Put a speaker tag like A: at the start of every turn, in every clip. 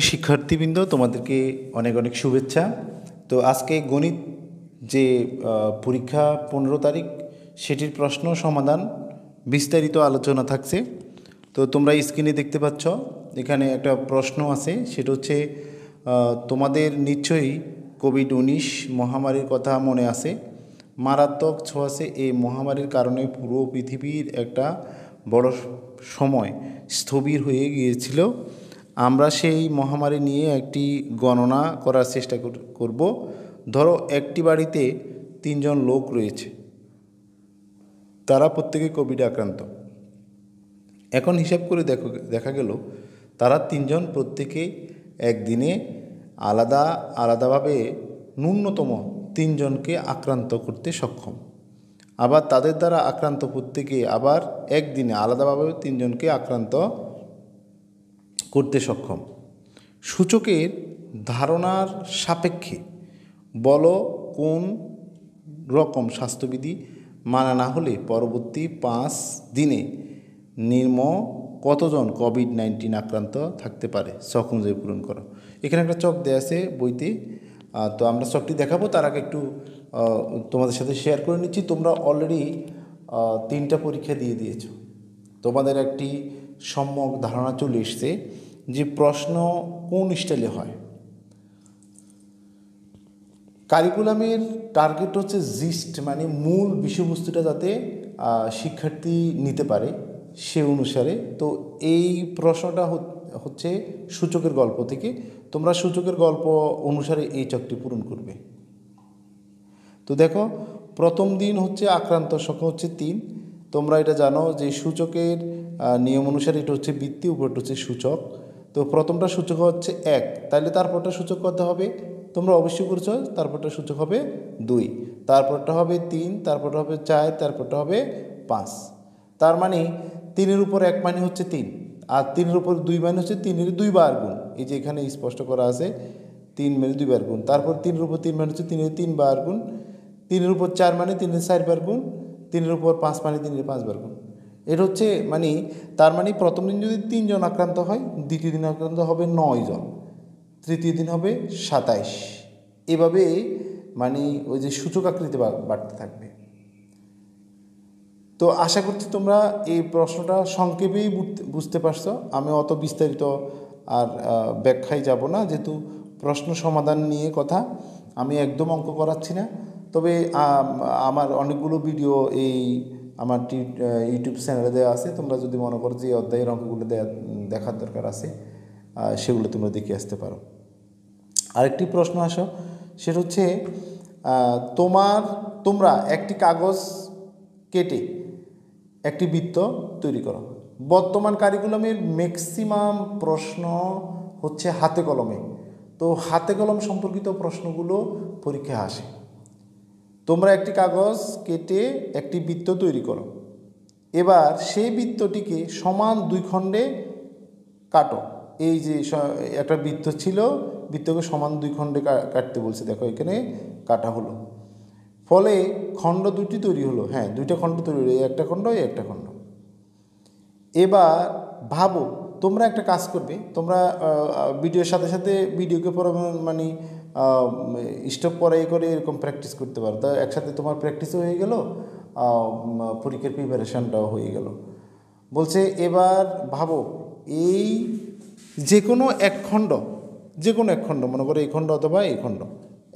A: শিক্ষার্থীবৃন্দ, তোমাদেরকে অনেক অনেক শুভেচ্ছা। তো আজকে গণিত যে পরীক্ষা 15 তারিখ, সেটির প্রশ্ন সমাধান বিস্তারিত আলোচনা থাকছে। তো তোমরা স্ক্রিনে দেখতে পাচ্ছ, এখানে একটা প্রশ্ন আছে, সেটা হচ্ছে তোমাদের নিশ্চয়ই কোভিড-19 মহামারীর কথা মনে আছে। মারাত্মক ছোঁয়াচে এই মহামারীর কারণে পুরো পৃথিবীর একটা বড় সময় স্থবির হয়ে গিয়েছিল। আমরা সেই মহামারী নিয়ে একটি গণনা করার চেষ্টা করব। ধরো একটি বাড়িতে 3জন লোক রয়েছে, তারা প্রত্যেকে কোভিডে আক্রান্ত। এখন হিসাব করে দেখা গেল তারা 3জন প্রত্যেকে একদিনে আলাদাভাবে ন্যূনতম 3জনকে আক্রান্ত করতে সক্ষম। আবার তাদের দ্বারা আক্রান্ত প্রত্যেকে আবার একদিনে আলাদাভাবে 3জনকে আক্রান্ত করতে সক্ষম। সূচকের ধারণার সাপেক্ষে বলো কোন রকম স্বাস্থ্যবিধি মানা না হলে পরবর্তী 5 দিনে নিম্ন কতজন কোভিড-19 আক্রান্ত থাকতে পারে? ছক অনুযায়ী পূরণ করো। এখানে একটা চক দেওয়া আছে বইতে, তো আমরা চকটি দেখাবো। তার আগে একটু তোমাদের সাথে শেয়ার করে নিচ্ছি। তোমরা অলরেডি 3টা পরীক্ষা দিয়ে দিয়েছো, তোমাদের একটি সম্যক ধারণা চলে এসছে যে প্রশ্ন কোন স্টাইলে হয়। কারিকুলামের টার্গেট হচ্ছে জিস্ট, মানে মূল বিষয়বস্তুটা যাতে শিক্ষার্থী নিতে পারে সে অনুসারে। তো এই প্রশ্নটা হচ্ছে সূচকের গল্প থেকে। তোমরা সূচকের গল্প অনুসারে এই চকটি পূরণ করবে। তো দেখো, প্রথম দিন হচ্ছে আক্রান্ত সংখ্যা হচ্ছে 3। তোমরা এটা জানো যে সূচকের নিয়ম অনুসারে এটা হচ্ছে বৃত্তি, উপরটা হচ্ছে সূচক। তো প্রথমটা সূচক হচ্ছে 1, তাহলে তারপরটা সূচক কত হবে? তোমরা অবশ্যই করেছ। তারপরটা সূচক হবে 2, তারপরটা হবে 3, তারপরটা হবে 4, তারপরটা হবে 5। তার মানে 3-এর উপর 1 মানে হচ্ছে 3, আর 3-এর উপর 2 মানে হচ্ছে 3-এর 2 বার গুণ। এই যে এখানে স্পষ্ট করা আছে 3 মানে 2 বার গুণ। তারপর 3-এর উপর 3 মানে হচ্ছে 3-এর 3 বার গুণ। 3-এর উপর 4 মানে 3-এর 4 বার গুণ। 3-এর উপর 5 মানে 3-এর 5 বার গুণ। এটা হচ্ছে মানে, তার মানে প্রথম দিন যদি 3জন আক্রান্ত হয়, দ্বিতীয় দিন আক্রান্ত হবে 9 জন, তৃতীয় দিন হবে 27। এভাবে মানে ওই যে সূচক আকৃতি বাড়তে থাকবে। তো আশা করছি তোমরা এই প্রশ্নটা সংক্ষেপেই বুঝতে পারছো। আমি অত বিস্তারিত আর ব্যাখ্যায় যাব না, যেহেতু প্রশ্ন সমাধান নিয়ে কথা। আমি একদম অঙ্ক করাচ্ছি না। তবে আমার অনেকগুলো ভিডিও এই আমার ইউটিউব চ্যানেলে দেওয়া আছে। তোমরা যদি মনে করো যে এই অধ্যায়ের অঙ্কগুলো দেখার দরকার আছে, সেগুলো তোমরা দেখে আসতে পারো। আরেকটি প্রশ্ন আসো, সেটা হচ্ছে তোমরা একটি কাগজ কেটে একটি বৃত্ত তৈরি করো। বর্তমান কারিকুলামের ম্যাক্সিমাম প্রশ্ন হচ্ছে হাতে কলমে। তো হাতে কলম সম্পর্কিত প্রশ্নগুলো পরীক্ষায় আসে। তোমরা একটি কাগজ কেটে একটি বৃত্ত তৈরি করো। এবার সেই বৃত্তটিকে সমান 2 খণ্ডে কাটো। এই যে একটা বৃত্ত ছিল, বৃত্তকে সমান 2 খণ্ডে কাটতে বলছে। দেখো এখানে কাটা হলো, ফলে খণ্ড 2টি তৈরি হলো। হ্যাঁ, 2টা খণ্ড তৈরি হলো, একটা খণ্ড একটা খণ্ড। এবার ভাবো, তোমরা একটা কাজ করবে। তোমরা ভিডিওর সাথে সাথে ভিডিওকে মানে স্টপ করে এরকম প্র্যাকটিস করতে পারো। তা একসাথে তোমার প্র্যাকটিসও হয়ে গেল, পরীক্ষার প্রিপারেশানটাও হয়ে গেল। বলছে এবার ভাবো, এই যে কোনো এক খণ্ড, মনে করো এই খণ্ড অথবা এই খণ্ড,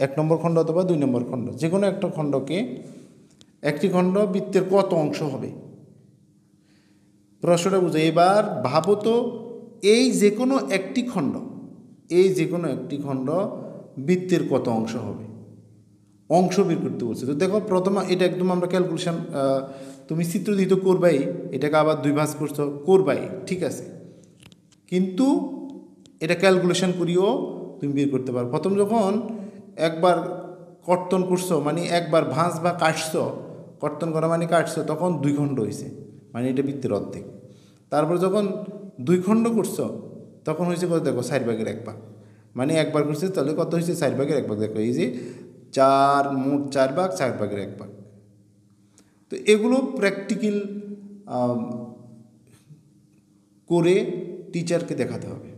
A: 1 নম্বর খণ্ড অথবা 2 নম্বর খণ্ড, যে কোনো একটা খণ্ডকে, একটি খণ্ড বৃত্তের কত অংশ হবে? প্রশ্নটা বুঝো। এবার ভাবো তো, এই যে কোনো একটি খণ্ড বৃত্তের কত অংশ হবে? অংশ বের করতে বলছে। তো দেখো, প্রথমে এটা একদম আমরা ক্যালকুলেশন, তুমি চিত্র দিতে করবাই, এটাকে আবার 2 ভাগ করছো করবাই, ঠিক আছে, কিন্তু এটা ক্যালকুলেশন করিও তুমি বের করতে পারো। প্রথম যখন একবার কর্তন করছো, মানে একবার ভাঁজ বা কাটছো, কর্তন করা মানে কাটছো, তখন 2 খণ্ড হয়েছে, মানে এটা বৃত্তের অর্ধেক। তারপর যখন 2 খণ্ড করছো, তখন হয়েছে কত? দেখো 4/1 মানে একবার করছে, তাহলে কত হয়েছে? 4/1। দেখো এই যে 4, মোট 4 ভাগ, 4/1। তো এগুলো প্র্যাকটিক্যাল করে টিচারকে দেখাতে হবে।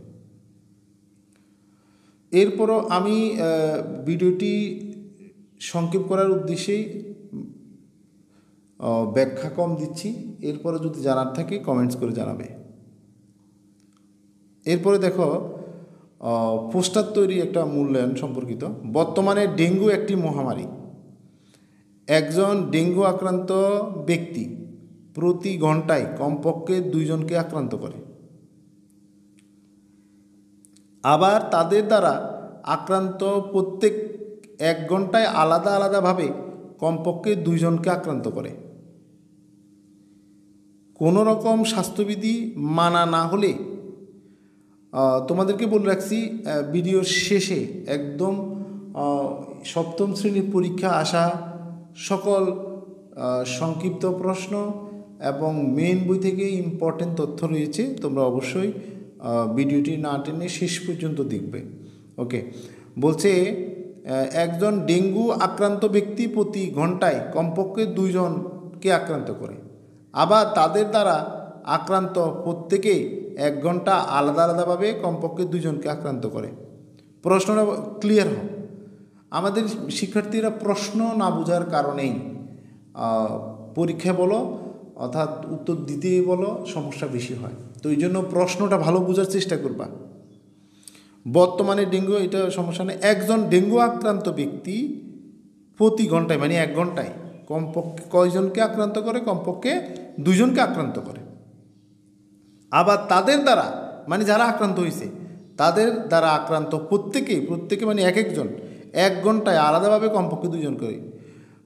A: এরপরও আমি ভিডিওটি সংক্ষেপ করার উদ্দেশ্যেই ব্যাখ্যা কম দিচ্ছি। এরপরে যদি জানার থাকে কমেন্টস করে জানাবে। এরপরে দেখো পোস্টার তৈরি একটা মূল্যায়ন সম্পর্কিত। বর্তমানে ডেঙ্গু একটি মহামারী। একজন ডেঙ্গু আক্রান্ত ব্যক্তি প্রতি ঘন্টায় কমপক্ষে 2 জনকে আক্রান্ত করে। আবার তাদের দ্বারা আক্রান্ত প্রত্যেক 1 ঘন্টায় আলাদা আলাদাভাবে কমপক্ষে 2 জনকে আক্রান্ত করে। কোনো রকম স্বাস্থ্যবিধি মানা না হলে তোমাদেরকে বলে রাখছি ভিডিওর শেষে একদম সপ্তম শ্রেণীর পরীক্ষা আসা সকল সংক্ষিপ্ত প্রশ্ন এবং মেইন বই থেকে ইম্পর্টেন্ট তথ্য রয়েছে। তোমরা অবশ্যই ভিডিওটি না টেনে শেষ পর্যন্ত দেখবে। ওকে, বলছে একজন ডেঙ্গু আক্রান্ত ব্যক্তি প্রতি ঘন্টায় কমপক্ষে 2 জনকে আক্রান্ত করে। আবার তাদের দ্বারা আক্রান্ত প্রত্যেকেই 1 ঘন্টা আলাদা আলাদাভাবে কমপক্ষে 2 জনকে আক্রান্ত করে। প্রশ্নটা ক্লিয়ার হোক। আমাদের শিক্ষার্থীরা প্রশ্ন না বোঝার কারণেই পরীক্ষায় বলো অর্থাৎ উত্তর দিতেই বলো সমস্যা বেশি হয়। তো এই জন্য প্রশ্নটা ভালো বোঝার চেষ্টা করবা। বর্তমানে ডেঙ্গু, এটা সমস্যা নেই। একজন ডেঙ্গু আক্রান্ত ব্যক্তি প্রতি ঘন্টায় মানে 1 ঘন্টায় কমপক্ষে কয়জনকে আক্রান্ত করে? কমপক্ষে 2 জনকে আক্রান্ত করে। আবার তাদের দ্বারা মানে যারা আক্রান্ত হয়েছে তাদের দ্বারা আক্রান্ত প্রত্যেকে মানে এক একজন 1 ঘন্টায় আলাদাভাবে কমপক্ষে 2 জন করে।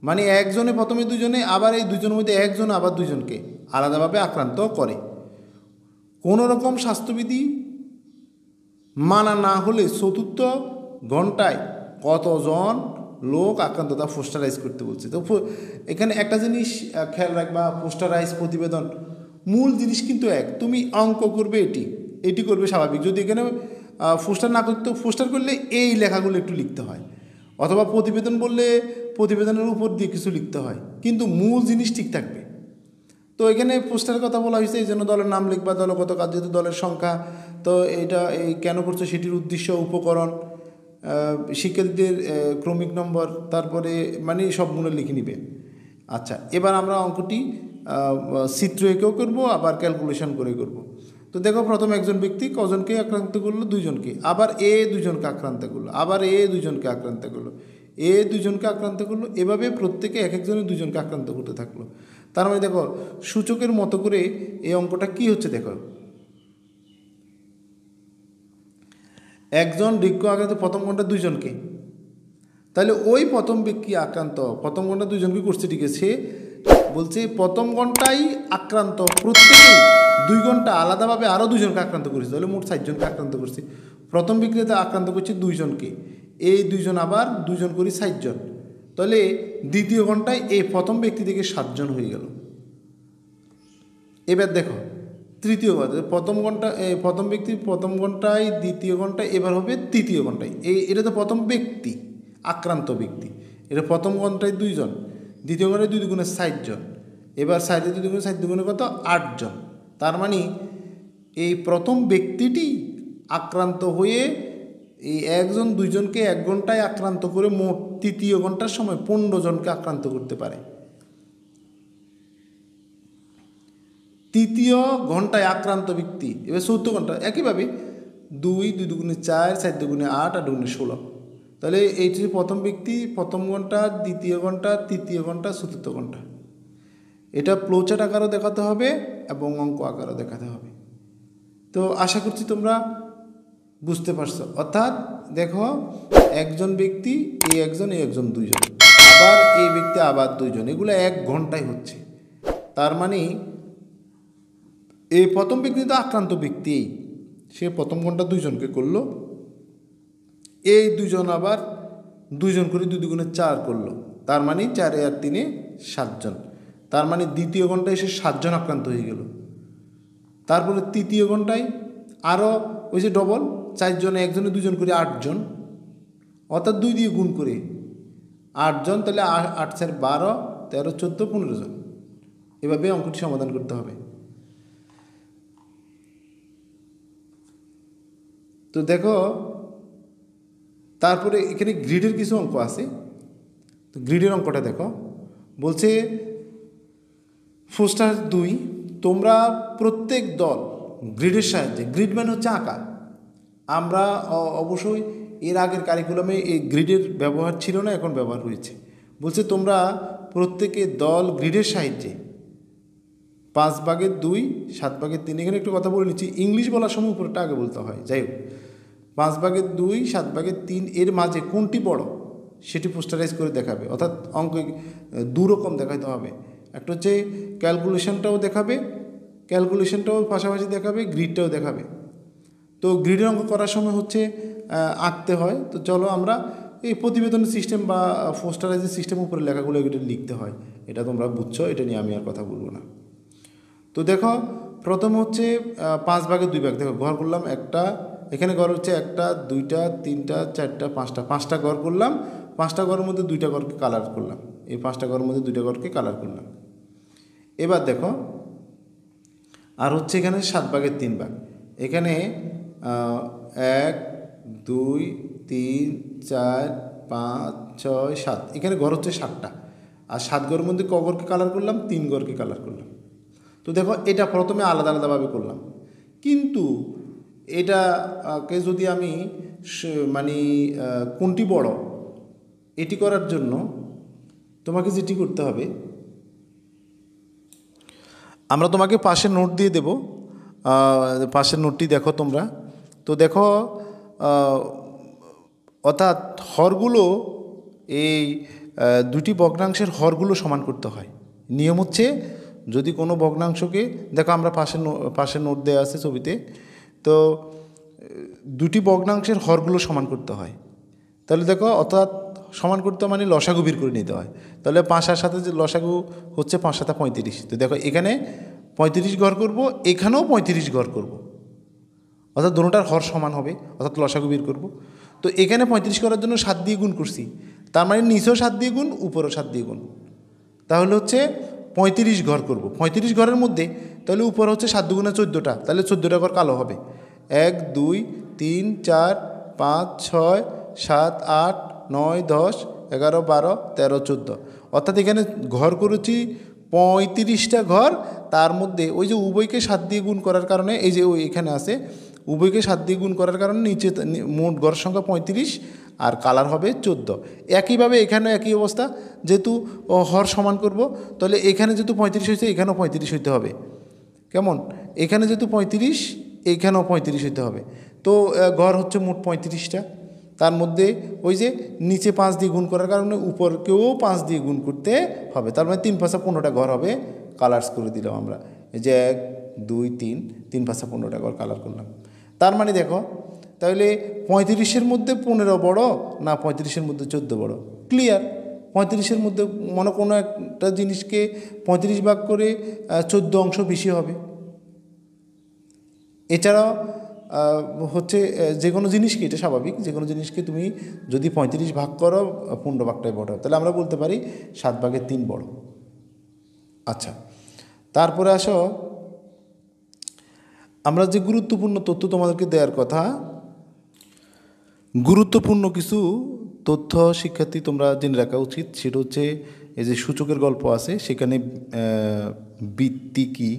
A: মানে একজনে প্রথমে 2 জনে, আবার এই 2 জনের মধ্যে একজন আবার 2 জনকে আলাদাভাবে আক্রান্ত করে। কোনো রকম স্বাস্থ্যবিধি মানা না হলে চতুর্থ ঘন্টায় কতজন লোক আক্রান্ত তা পোস্টারাইজ করতে বলছে। তো এখানে একটা জিনিস খেয়াল রাখবা, পোস্টারাইজ প্রতিবেদন মূল জিনিস কিন্তু এক। তুমি অঙ্ক করবে এটি করবে স্বাভাবিক। যদি এখানে পোস্টার না করতে, পোস্টার করলে এই লেখাগুলো একটু লিখতে হয়, অথবা প্রতিবেদন বললে প্রতিবেদনের উপর দিয়ে কিছু লিখতে হয়, কিন্তু মূল জিনিস ঠিক থাকবে। তো এখানে পোস্টারের কথা বলা হয়েছে, এই জন্য দলের নাম লিখবা, দলগত কাজ, যেহেতু দলের সংখ্যা, তো এটা এই কেন করছো সেটির উদ্দেশ্য, উপকরণ, শিক্ষার্থীদের ক্রমিক নম্বর, তারপরে মানে সবগুলো লিখে নিবে। আচ্ছা, এবার আমরা অঙ্কটি চিত্র এঁকেও করবো, আবার ক্যালকুলেশন করে করব। তো দেখো, প্রথম একজন ব্যক্তি কজনকে আক্রান্ত করলো? 2 জনকে। আবার এ 2 জনকে আক্রান্ত করলো, আবার এ 2 জনকে আক্রান্ত করলো, এ 2 জনকে আক্রান্ত করলো। এভাবে প্রত্যেকে এক একজনে 2 জনকে আক্রান্ত করতে থাকলো। তার মানে দেখো সূচকের মতো করে এই অঙ্কটা কি হচ্ছে দেখো। একজন ডেঙ্গু আক্রান্ত প্রথম ঘন্টা 2 জনকে, তাহলে ওই প্রথম ব্যক্তি আক্রান্ত প্রথম ঘন্টা 2 জনকে করছে, ঠিক আছে। বলছে প্রথম ঘন্টায় আক্রান্ত প্রত্যেকেই 2 ঘন্টা আলাদাভাবে আরও 2 জনকে আক্রান্ত করেছে, তাহলে মোট 4 জনকে আক্রান্ত করছে। প্রথম ব্যক্তিতে আক্রান্ত করছে 2 জনকে, এই 2 জন আবার 2 জন করে 4 জন, তাহলে দ্বিতীয় ঘন্টায় এই প্রথম ব্যক্তি থেকে 7 জন হয়ে গেল। এবার দেখো তৃতীয় ঘন্টা, প্রথম ব্যক্তি প্রথম ঘন্টায়, দ্বিতীয় ঘন্টায়, এবার হবে তৃতীয় ঘন্টায়। এটা তো প্রথম ব্যক্তি আক্রান্ত ব্যক্তি, এটা প্রথম ঘন্টায় 2 জন, দ্বিতীয় ঘন্টায় 2 দুগুণে 4 জন, এবার 4 2 দুগুণে 4 দুগুণে কত? 8 জন। তার মানে এই প্রথম ব্যক্তিটি আক্রান্ত হয়ে এই 1 জন 2 জনকে 1 ঘন্টায় আক্রান্ত করে মোট তৃতীয় ঘন্টার সময় 15 জনকে আক্রান্ত করতে পারে। তৃতীয় ঘন্টায় আক্রান্ত ব্যক্তি, এবার 14 ঘন্টা একইভাবে 2 2 দুগুণে 4 4 দুগুণে 8 8 দুগুণে 16, তাহলে এইটি প্রথম ব্যক্তি প্রথম ঘন্টা, দ্বিতীয় ঘন্টা, তৃতীয় ঘন্টা, চতুর্থ ঘন্টা। এটা ফ্লোচার্ট আকারও দেখাতে হবে এবং অঙ্ক আকারও দেখাতে হবে। তো আশা করছি তোমরা বুঝতে পারছো। অর্থাৎ দেখো একজন ব্যক্তি, এই একজন, এই একজন, 2 জন, আবার এই ব্যক্তি আবার 2 জন, এগুলো 1 ঘন্টায় হচ্ছে। তার মানে এই প্রথম ব্যক্তি তো আক্রান্ত ব্যক্তি, সে প্রথম ঘন্টা 2 জনকে করলো, এই 2 জন আবার 2 জন করে 2 দুগুণে 4 করলো, তার মানে 4 আর 3 7 জন। তার মানে দ্বিতীয় ঘন্টায় এসে 7 জন আক্রান্ত হয়ে গেল। তারপরে তৃতীয় ঘন্টায় আরও ওই যে ডবল, 4 জনে, একজনে 2 জন করে 8 জন, অর্থাৎ 2 দিয়ে গুণ করে 8 জন, তাহলে 8 4 12 13 14 15 জন। এভাবে অঙ্কটি সমাধান করতে হবে। তো দেখো তারপরে এখানে গ্রিডের কিছু অঙ্ক আছে। তো গ্রিডের অঙ্কটা দেখো, বলছে ফোস্টার 2, তোমরা প্রত্যেক দল গ্রিডের সাহায্যে, গ্রিড মানে হচ্ছে আঁকা, আমরা অবশ্যই এর আগের কারিকুলামে এই গ্রিডের ব্যবহার ছিল না, এখন ব্যবহার হয়েছে। বলছে তোমরা প্রত্যেকে দল গ্রিডের সাহায্যে 5/2, 7/3, এখানে একটু কথা বলে নিচ্ছি, ইংলিশ বলার সময় উপরটা আগে বলতে হয়, যাই হোক, 5/2, 7/3 এর মাঝে কোনটি বড় সেটি পোস্টারাইজ করে দেখাবে। অর্থাৎ অঙ্ক দুরকম দেখাতে হবে, একটা হচ্ছে ক্যালকুলেশনটাও দেখাবে, ক্যালকুলেশনটাও পাশাপাশি দেখাবে, গ্রিডটাও দেখাবে। তো গ্রিডের অঙ্ক করার সময় হচ্ছে আঁকতে হয়। তো চলো আমরা এই প্রতিবেদন সিস্টেম বা পোস্টারাইজের সিস্টেম উপরে লেখাগুলো এগুলো লিখতে হয়, এটা তোমরা বুঝছো, এটা নিয়ে আমি আর কথা বলবো না। তো দেখো প্রথম হচ্ছে 5/2 দেখো, ঘর করলাম একটা, এখানে ঘর হচ্ছে 1, 2, 3, 4, 5টা ঘর করলাম, 5টা ঘরের মধ্যে 2টা ঘরকে কালার করলাম, এই 5টা ঘরের মধ্যে 2টা ঘরকে কালার করলাম। এবার দেখো আর হচ্ছে এখানে 7/3, এখানে 1, 2, 3, 4, 5, 6, 7, এখানে ঘর হচ্ছে 7টা, আর 7 ঘরের মধ্যে ক ঘরকে কালার করলাম, 3 ঘরকে কালার করলাম। তো দেখো এটা প্রথমে আলাদা আলাদাভাবে করলাম, কিন্তু এটাকে যদি আমি মানে কোনটি বড় এটি করার জন্য তোমাকে যেটি করতে হবে, আমরা তোমাকে পাশের নোট দিয়ে দেব, পাশের নোটটি দেখো তোমরা। তো দেখো অর্থাৎ হরগুলো, এই দুটি ভগ্নাংশের হরগুলো সমান করতে হয়। নিয়ম হচ্ছে যদি কোনো ভগ্নাংশকে, দেখো আমরা পাশের নোট দেওয়া আছে ছবিতে, তো দুটি ভগ্নাংশের হরগুলো সমান করতে হয়। তাহলে দেখো অর্থাৎ সমান করতে মানে লসাগু বের করে নিতে হয়। তাহলে 5 সাথে যে লসাগু হচ্ছে 5 7 35। তো দেখো এখানে 35 ঘর করব, এখানেও 35 ঘর করব, অর্থাৎ দুটোটার হর সমান হবে, অর্থাৎ লসাগু বের করব। তো এখানে 35 করার জন্য 7 দিয়ে গুণ করছি, তার মানে নিচেও 7 দিয়ে গুণ, উপরেও 7 দিয়ে গুণ, তাহলে হচ্ছে 35 ঘর করব। 35 ঘরের মধ্যে তাহলে উপরে হচ্ছে 7 দুগুণে 14টা, তাহলে 14টা ঘর কালো হবে। 1, 2, 3, 4, 5, 6, 7, 8, 9, 10, 11, 12, 13, 14, অর্থাৎ এখানে ঘর করেছি 35টা ঘর। তার মধ্যে ওই যে উভয়কে 7 দিয়ে গুণ করার কারণে, এই যে ওই এখানে আছে উভয়কে 7 দিয়ে গুণ করার কারণে নিচে মোট ঘর সংখ্যা 35 আর কালার হবে 14। একইভাবে এখানেও একই অবস্থা, যেহেতু হর সমান করব, তাহলে এখানে যেহেতু 35 হয়েছে এখানেও 35 হইতে হবে। কেমন, এখানে যেহেতু 35 এইখানেও 35 হইতে হবে। তো ঘর হচ্ছে মোট 35টা, তার মধ্যে ওই যে নিচে 5 দিয়ে গুণ করার কারণে উপরকেও 5 দিয়ে গুণ করতে হবে, তার মানে 3 5 15টা ঘর হবে। কালার্স করে দিলাম আমরা, এই যে 1, 2, 3, 3 5 15টা ঘর কালার করলাম। তার মানে দেখো তাহলে 35-এর মধ্যে 15 বড় না 35-এর মধ্যে 14 বড়? ক্লিয়ার, 35-এর মধ্যে মনে কোনো একটা জিনিসকে 35 ভাগ করে 14 অংশ বেশি হবে। এছাড়াও হচ্ছে যে কোনো জিনিসকে, এটা স্বাভাবিক, যে কোনো জিনিসকে তুমি যদি 35 ভাগ করো 15 ভাগটাই বড়, তাহলে আমরা বলতে পারি 7/3 বড়। আচ্ছা, তারপরে আসো আমরা যে গুরুত্বপূর্ণ তথ্য তোমাদেরকে দেওয়ার কথা, গুরুত্বপূর্ণ কিছু তথ্য শিক্ষার্থী তোমরা জেনে রাখা উচিত। সেটা হচ্ছে এই যে সূচকের গল্প আছে, সেখানে বৃত্তি কী,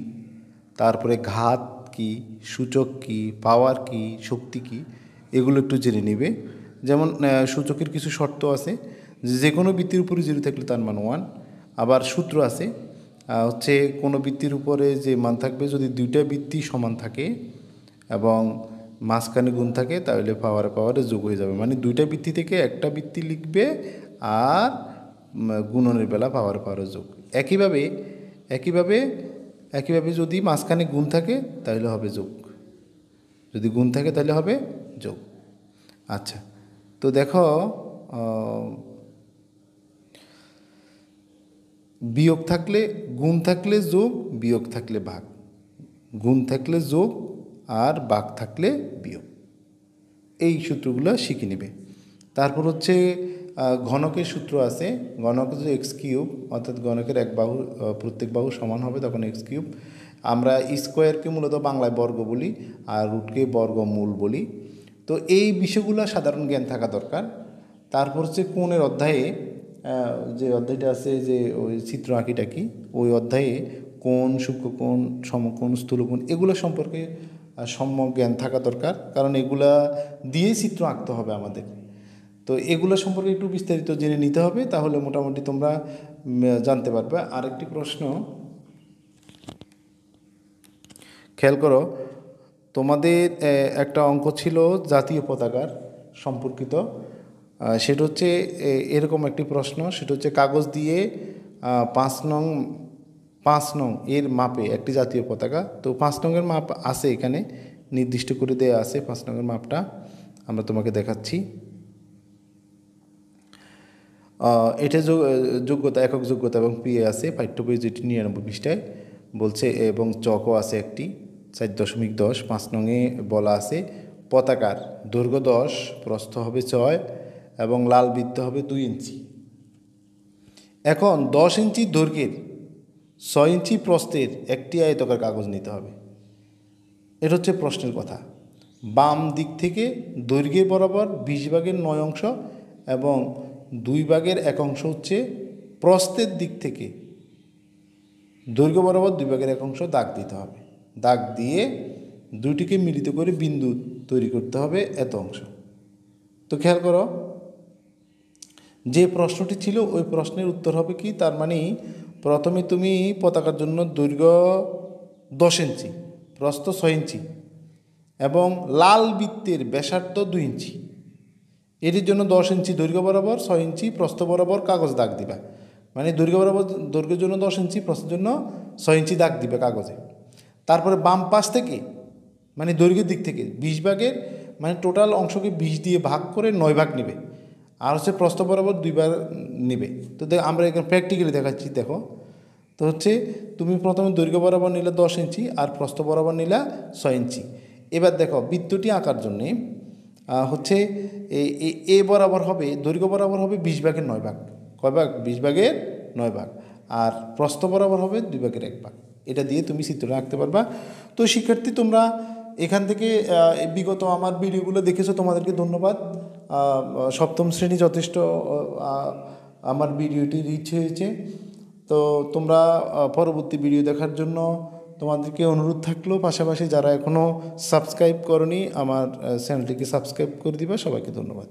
A: তারপরে ঘাত কী, সূচক কী, পাওয়ার কী, শক্তি কী, এগুলো একটু জেনে নিবে। যেমন সূচকের কিছু শর্ত আছে, যে কোনো বৃত্তির উপরে 0 থাকলে তার মান 1। আবার সূত্র আছে হচ্ছে কোনো বৃত্তির উপরে যে মান থাকবে, যদি দুইটা বৃত্তি সমান থাকে এবং মাঝখানে গুণ থাকে, তাহলে পাওয়ারে যোগ হয়ে যাবে, মানে দুইটা বৃত্তি থেকে একটা বৃত্তি লিখবে আর গুণনের বেলা পাওয়ারে যোগ। একইভাবে যদি মাঝখানে গুণ থাকে তাহলে হবে যোগ, যদি গুণ থাকে তাহলে হবে যোগ। আচ্ছা, তো দেখো বিয়োগ থাকলে, গুণ থাকলে যোগ, বিয়োগ থাকলে ভাগ, গুণ থাকলে যোগ আর ভাগ থাকলে বিয়োগ, এই সূত্রগুলো শিখে নেবে। তারপর হচ্ছে ঘনকের সূত্র আছে, ঘনক হচ্ছে x3, অর্থাৎ ঘনকের এক বাহু প্রত্যেক বাহু সমান হবে তখন x3। আমরা স্কোয়ারকে মূলত বাংলায় বর্গ বলি আর রুটকে বর্গমূল বলি। তো এই বিষয়গুলো সাধারণ জ্ঞান থাকা দরকার। তারপর হচ্ছে কোণের অধ্যায়ে যে অধ্যায়টা আছে যে ওই চিত্র আঁকিটাকি, ওই অধ্যায়ে কোণ, সূক্ষ্মকোণ, সমকোণ, স্থূলকোণ এগুলো সম্পর্কে সম্যক জ্ঞান থাকা দরকার, কারণ এগুলা দিয়েই চিত্র আঁকতে হবে আমাদের। তো এগুলো সম্পর্কে একটু বিস্তারিত জেনে নিতে হবে, তাহলে মোটামুটি তোমরা জানতে পারবে। আরেকটি প্রশ্ন খেয়াল করো, তোমাদের একটা অঙ্ক ছিল জাতীয় পতাকার সম্পর্কিত। সেটা হচ্ছে এরকম একটি প্রশ্ন, সেটা হচ্ছে কাগজ দিয়ে 5 নং এর মাপে একটি জাতীয় পতাকা। তো 5 নংয়ের মাপ আছে এখানে, নির্দিষ্ট করে দেওয়া আছে 5 নংয়ের মাপটা, আমরা তোমাকে দেখাচ্ছি। এটা যোগ্যতা, একক যোগ্যতা এবং পিএ আছে, পাঠ্য বই যেটি 99 পৃষ্ঠায় বলছে, এবং চকও আছে একটি 4.10। 5 নংয়ে বলা আছে পতাকার দৈর্ঘ্য 10, প্রস্থ হবে 6 এবং লাল বৃত্ত হবে 2 ইঞ্চি। এখন 10 ইঞ্চি দৈর্ঘ্যের 6 ইঞ্চি প্রস্থের একটি আয়তাকার কাগজ নিতে হবে। এটা হচ্ছে প্রশ্নের কথা। বাম দিক থেকে দৈর্ঘ্যের বরাবর 20 ভাগের 9 অংশ এবং 2 ভাগের 1 অংশ হচ্ছে প্রস্থের দিক থেকে দৈর্ঘ্য বরাবর 2 ভাগের 1 অংশ দাগ দিতে হবে। দাগ দিয়ে দুটিকে মিলিত করে বিন্দু তৈরি করতে হবে এত অংশ। তো খেয়াল করো, যে প্রশ্নটি ছিল ওই প্রশ্নের উত্তর হবে কি, তার মানে প্রথমে তুমি পতাকার জন্য দৈর্ঘ্য 10 ইঞ্চি, প্রস্থ 6 ইঞ্চি এবং লাল বৃত্তের ব্যাসার্ধ 2 ইঞ্চি, এটির জন্য 10 ইঞ্চি দৈর্ঘ্য বরাবর 6 ইঞ্চি প্রস্থ বরাবর কাগজ দাগ দিবা। মানে দৈর্ঘ্যের জন্য 10 ইঞ্চি, প্রস্থের জন্য 6 ইঞ্চি দাগ দিবে কাগজে। তারপরে বাম পাশ থেকে মানে দৈর্ঘ্যের দিক থেকে 20 ভাগের, মানে টোটাল অংশকে 20 দিয়ে ভাগ করে 9 ভাগ নেবে, আর হচ্ছে প্রস্থ বরাবর 2 ভাগ নেবে। তো আমরা এখানে প্র্যাকটিক্যালি দেখাচ্ছি, দেখো। তো হচ্ছে তুমি প্রথমে দৈর্ঘ্য বরাবর নিলে 10 ইঞ্চি আর প্রস্থ বরাবর নিলা 6 ইঞ্চি। এবার দেখো বৃত্তটি আঁকার জন্যে হচ্ছে এ বরাবর হবে, দৈর্ঘ্য বরাবর হবে 20 ভাগের 9 ভাগ। কয় ভাগ? 20 ভাগের 9 ভাগ। আর প্রস্থ বরাবর হবে 2 ভাগের 1 ভাগ। এটা দিয়ে তুমি চিত্রটা আঁকতে পারবা। তো শিক্ষার্থী, তোমরা এখান থেকে বিগত আমার ভিডিওগুলো দেখেছো, তোমাদেরকে ধন্যবাদ। সপ্তম শ্রেণী যথেষ্ট আমার ভিডিওটি রিচ হয়েছে। তো তোমরা পরবর্তী ভিডিও দেখার জন্য তোমাদেরকে অনুরোধ থাকলো, পাশাপাশি যারা এখনও সাবস্ক্রাইব করনি আমার চ্যানেলটিকে সাবস্ক্রাইব করে দিবা। সবাইকে ধন্যবাদ।